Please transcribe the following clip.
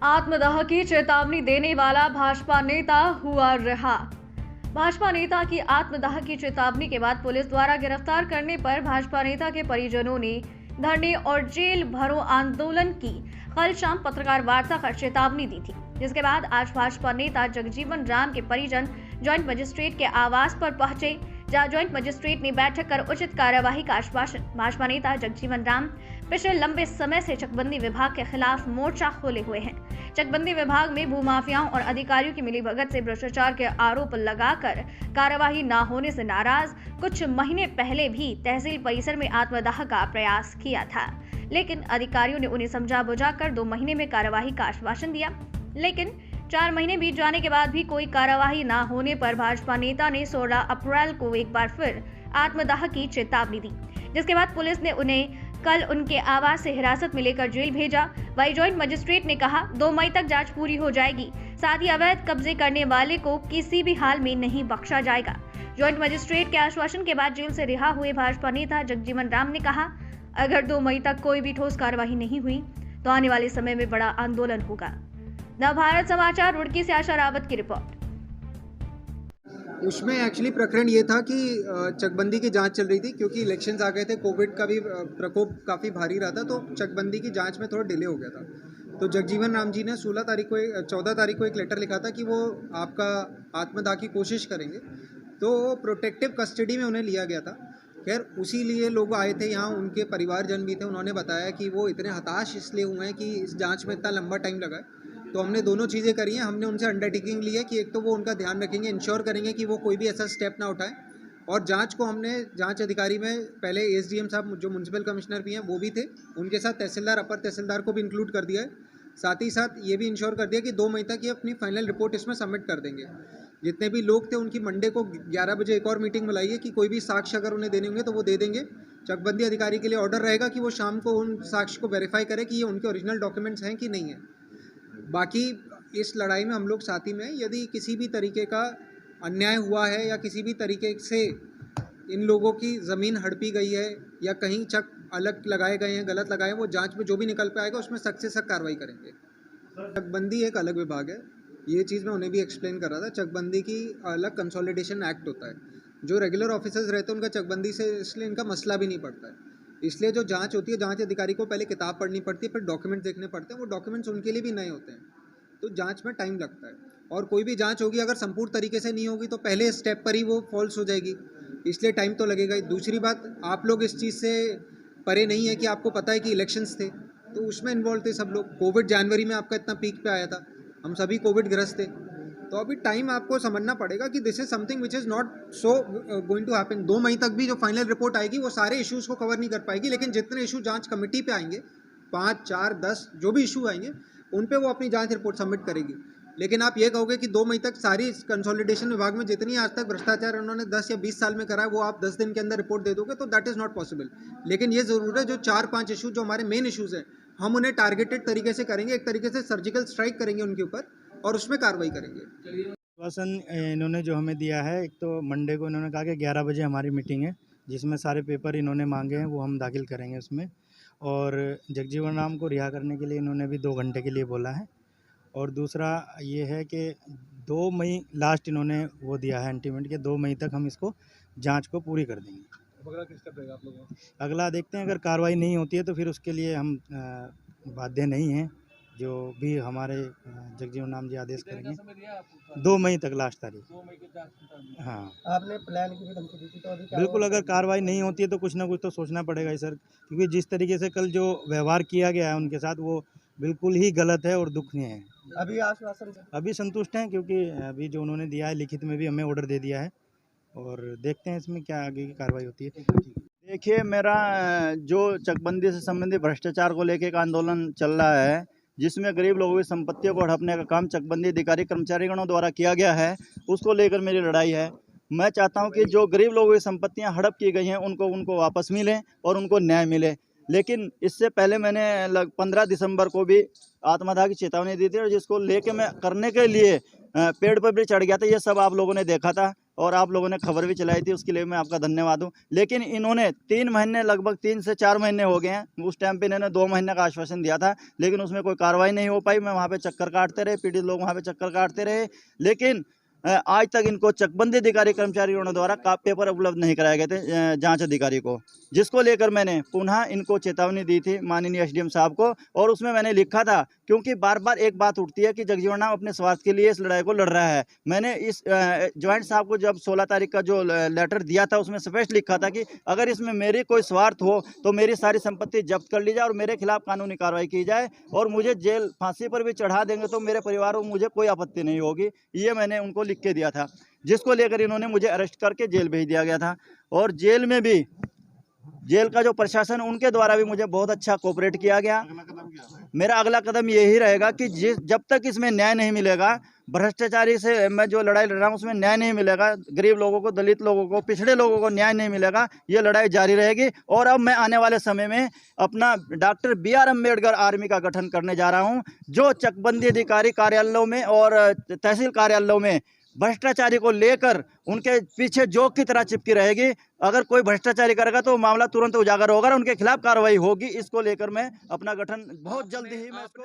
आत्मदाह की चेतावनी देने वाला भाजपा नेता हुआ रिहा। भाजपा नेता की आत्मदाह की चेतावनी के बाद पुलिस द्वारा गिरफ्तार करने पर भाजपा नेता के परिजनों ने धरने और जेल भरो आंदोलन की कल शाम पत्रकार वार्ता कर चेतावनी दी थी, जिसके बाद आज भाजपा नेता जगजीवन राम के परिजन ज्वाइंट मजिस्ट्रेट के आवास पर पहुंचे, जहां ज्वाइंट मजिस्ट्रेट ने बैठक कर उचित कार्यवाही का आश्वासन। भाजपा नेता जगजीवन राम पिछले लंबे समय से चकबंदी विभाग के खिलाफ मोर्चा खोले हुए हैं। चकबंदी विभाग में भूमाफियाओं और अधिकारियों की मिलीभगत से भ्रष्टाचार के आरोप लगाकर कार्यवाही न होने से नाराज कुछ महीने पहले भी तहसील परिसर में आत्मदाह का प्रयास किया था, लेकिन अधिकारियों ने उन्हें समझा बुझाकर 2 महीने में कार्यवाही का आश्वासन दिया। लेकिन 4 महीने बीत जाने के बाद भी कोई कार्यवाही न होने पर भाजपा नेता ने 16 अप्रैल को एक बार फिर आत्मदाह की चेतावनी दी, जिसके बाद पुलिस ने उन्हें कल उनके आवास से हिरासत में लेकर जेल भेजा। वहीं ज्वाइंट मजिस्ट्रेट ने कहा 2 मई तक जांच पूरी हो जाएगी, साथ ही अवैध कब्जे करने वाले को किसी भी हाल में नहीं बख्शा जाएगा। ज्वाइंट मजिस्ट्रेट के आश्वासन के बाद जेल से रिहा हुए भाजपा नेता जगजीवन राम ने कहा, अगर 2 मई तक कोई भी ठोस कार्यवाही नहीं हुई तो आने वाले समय में बड़ा आंदोलन होगा। नवभारत समाचार रुड़की से आशा रावत की रिपोर्ट। उसमें एक्चुअली प्रकरण ये था कि चकबंदी की जांच चल रही थी, क्योंकि इलेक्शंस आ गए थे, कोविड का भी प्रकोप काफ़ी भारी रहा था, तो चकबंदी की जांच में थोड़ा डिले हो गया था। तो जगजीवन राम जी ने 14 तारीख को एक लेटर लिखा था कि वो आपका आत्मदाह की कोशिश करेंगे, तो प्रोटेक्टिव कस्टडी में उन्हें लिया गया था। खैर उसी लिए लोग आए थे यहाँ, उनके परिवारजन भी थे। उन्होंने बताया कि वो इतने हताश इसलिए हुए हैं कि इस जाँच में इतना लंबा टाइम लगा है। तो हमने दोनों चीज़ें करी हैं। हमने उनसे अंडरटेकिंग ली है कि एक तो वो उनका ध्यान रखेंगे, इंश्योर करेंगे कि वो कोई भी ऐसा स्टेप ना उठाएं, और जांच को हमने जांच अधिकारी में पहले एसडीएम साहब जो म्यूनसिपल कमिश्नर भी हैं वो भी थे, उनके साथ तहसीलदार, अपर तहसीलदार को भी इंक्लूड कर दिया है। साथ ही साथ ये भी इंश्योर कर दिया कि 2 मई तक ये अपनी फाइनल रिपोर्ट इसमें सबमिट कर देंगे। जितने भी लोग थे उनकी मंडे को 11 बजे एक और मीटिंग बुलाई है कि कोई भी साक्ष्य अगर उन्हें देने होंगे तो वो दे देंगे। चकबंदी अधिकारी के लिए ऑर्डर रहेगा कि वो शाम को उन साक्ष्य को वेरीफाई करे कि ये उनके ओरिजिनल डॉक्यूमेंट्स हैं कि नहीं है। बाकी इस लड़ाई में हम लोग साथी में, यदि किसी भी तरीके का अन्याय हुआ है या किसी भी तरीके से इन लोगों की ज़मीन हड़पी गई है या कहीं चक अलग लगाए गए हैं, गलत लगाए हैं, वो जांच में जो भी निकल पे आएगा उसमें सख्त से सख्त कार्रवाई करेंगे। चकबंदी एक अलग विभाग है, ये चीज़ मैं उन्हें भी एक्सप्लेन कर रहा था। चकबंदी की अलग कंसोलिडेशन एक्ट होता है। जो रेगुलर ऑफिसर्स रहते हैं उनका चकबंदी से इसलिए इनका मसला भी नहीं पड़ता है। इसलिए जो जाँच होती है, जाँच अधिकारी को पहले किताब पढ़नी पड़ती है, फिर डॉक्यूमेंट्स देखने पड़ते हैं। वो डॉक्यूमेंट्स उनके लिए भी नए होते हैं, तो जांच में टाइम लगता है। और कोई भी जांच होगी अगर संपूर्ण तरीके से नहीं होगी तो पहले स्टेप पर ही वो फॉल्स हो जाएगी, इसलिए टाइम तो लगेगा ही। दूसरी बात, आप लोग इस चीज़ से परे नहीं है कि आपको पता है कि इलेक्शंस थे, तो उसमें इन्वॉल्व थे सब लोग। कोविड जनवरी में आपका इतना पीक पे आया था, हम सभी कोविड ग्रस्त थे, तो अभी टाइम आपको समझना पड़ेगा कि this is something which is not so going to happen. 2 मई तक भी जो फाइनल रिपोर्ट आएगी वो सारे इश्यूज़ को कवर नहीं कर पाएगी, लेकिन जितने इशू जाँच कमेटी पे आएंगे, 5, 4, 10 जो भी इशू आएंगे उन पे वो अपनी जांच रिपोर्ट सबमिट करेगी। लेकिन आप ये कहोगे कि 2 मई तक सारी कंसोलिडेशन विभाग में जितनी आज तक भ्रष्टाचार उन्होंने 10 या 20 साल में करा है वो आप 10 दिन के अंदर रिपोर्ट दे दोगे, तो दैट इज़ नॉट पॉसिबल। लेकिन ये ज़रूर है जो 4-5 इशू जो हमारे मेन इशूज़ हैं, हम उन्हें टारगेटेड तरीके से करेंगे, एक तरीके से सर्जिकल स्ट्राइक करेंगे उनके ऊपर और उसमें कार्रवाई करेंगे। आश्वासन इन्होंने जो हमें दिया है, एक तो मंडे को इन्होंने कहा कि 11 बजे हमारी मीटिंग है, जिसमें सारे पेपर इन्होंने मांगे हैं वो हम दाखिल करेंगे उसमें। और जगजीवन राम को रिहा करने के लिए इन्होंने भी 2 घंटे के लिए बोला है। और दूसरा ये है कि 2 मई लास्ट इन्होंने वो दिया है इंटीमेट कि 2 मई तक हम इसको जांच को पूरी कर देंगे। अगला किस स्टेप रहेगा आप लोगों का? अगला देखते हैं, अगर कार्रवाई नहीं होती है तो फिर उसके लिए हम बाध्य नहीं हैं, जो भी हमारे जगजीवन राम जी आदेश करेंगे। 2 मई तक लास्ट तारीख। 2 मई की हाँ, आपने प्लान की भी धमकी दी थी, तो अभी बिल्कुल, अगर कार्रवाई नहीं होती है तो कुछ ना कुछ तो सोचना पड़ेगा ही सर, क्योंकि जिस तरीके से कल जो व्यवहार किया गया है उनके साथ वो बिल्कुल ही गलत है और दुखनीय है। अभी आश्वासन अभी संतुष्ट हैं, क्योंकि अभी जो उन्होंने दिया है लिखित में भी हमें ऑर्डर दे दिया है, और देखते हैं इसमें क्या आगे की कार्रवाई होती है। देखिए, मेरा जो चकबंदी से संबंधित भ्रष्टाचार को लेकर एक आंदोलन चल रहा है, जिसमें गरीब लोगों की संपत्तियों को हड़पने का काम चकबंदी अधिकारी कर्मचारीगणों द्वारा किया गया है, उसको लेकर मेरी लड़ाई है। मैं चाहता हूं कि जो गरीब लोगों की संपत्तियां हड़प की गई हैं उनको वापस मिलें और उनको न्याय मिले। लेकिन इससे पहले मैंने 15 दिसंबर को भी आत्मदाह की चेतावनी दी थी, और जिसको लेके मैं करने के लिए पेड़ पर भी चढ़ गया था। ये सब आप लोगों ने देखा था। और आप लोगों ने खबर भी चलाई थी, उसके लिए मैं आपका धन्यवाद हूँ। लेकिन इन्होंने 3 महीने, लगभग 3 से 4 महीने हो गए हैं, उस टाइम पे इन्होंने 2 महीने का आश्वासन दिया था, लेकिन उसमें कोई कार्रवाई नहीं हो पाई। मैं वहाँ पे चक्कर काटते रहे, पीड़ित लोग वहाँ पे चक्कर काटते रहे, लेकिन आज तक इनको चकबंदी अधिकारी कर्मचारियों द्वारा पेपर उपलब्ध नहीं कराए गए थे जांच अधिकारी को, जिसको लेकर मैंने पुनः इनको चेतावनी दी थी माननीय एसडीएम साहब को। और उसमें मैंने लिखा था, क्योंकि बार बार एक बात उठती है कि जगजीवन राम अपने स्वार्थ के लिए इस लड़ाई को लड़ रहा है। मैंने इस ज्वाइंट साहब को जब 16 तारीख का जो लेटर दिया था, उसमें स्पष्ट लिखा था कि अगर इसमें मेरी कोई स्वार्थ हो तो मेरी सारी संपत्ति जब्त कर ली जाए और मेरे खिलाफ कानूनी कार्रवाई की जाए, और मुझे जेल फांसी पर भी चढ़ा देंगे तो मेरे परिवार को मुझे कोई आपत्ति नहीं होगी। ये मैंने उनको लिख के दिया था, जिसको लेकर इन्होंने मुझे अरेस्ट करके जेल भेज दिया गया था। और जेल में भी जेल का जो प्रशासन, उनके द्वारा भी मुझे बहुत अच्छा कोऑपरेट किया गया। मेरा अगला कदम यही रहेगा कि जब तक इसमें न्याय नहीं मिलेगा, भ्रष्टाचारी से मैं जो लड़ाई लड़ रहा हूँ उसमें न्याय नहीं मिलेगा, गरीब लोगों को, दलित लोगों को, पिछड़े लोगों को न्याय नहीं मिलेगा, ये लड़ाई जारी रहेगी। और अब मैं आने वाले समय में अपना डॉक्टर BR अम्बेडकर आर्मी का गठन करने जा रहा हूँ, जो चकबंदी अधिकारी कार्यालयों में और तहसील कार्यालयों में भ्रष्टाचारी को लेकर उनके पीछे जोक की तरह चिपकी रहेगी। अगर कोई भ्रष्टाचारी करेगा तो मामला तुरंत उजागर होगा और उनके खिलाफ कार्रवाई होगी। इसको लेकर मैं अपना गठन बहुत जल्दी ही मैं इसको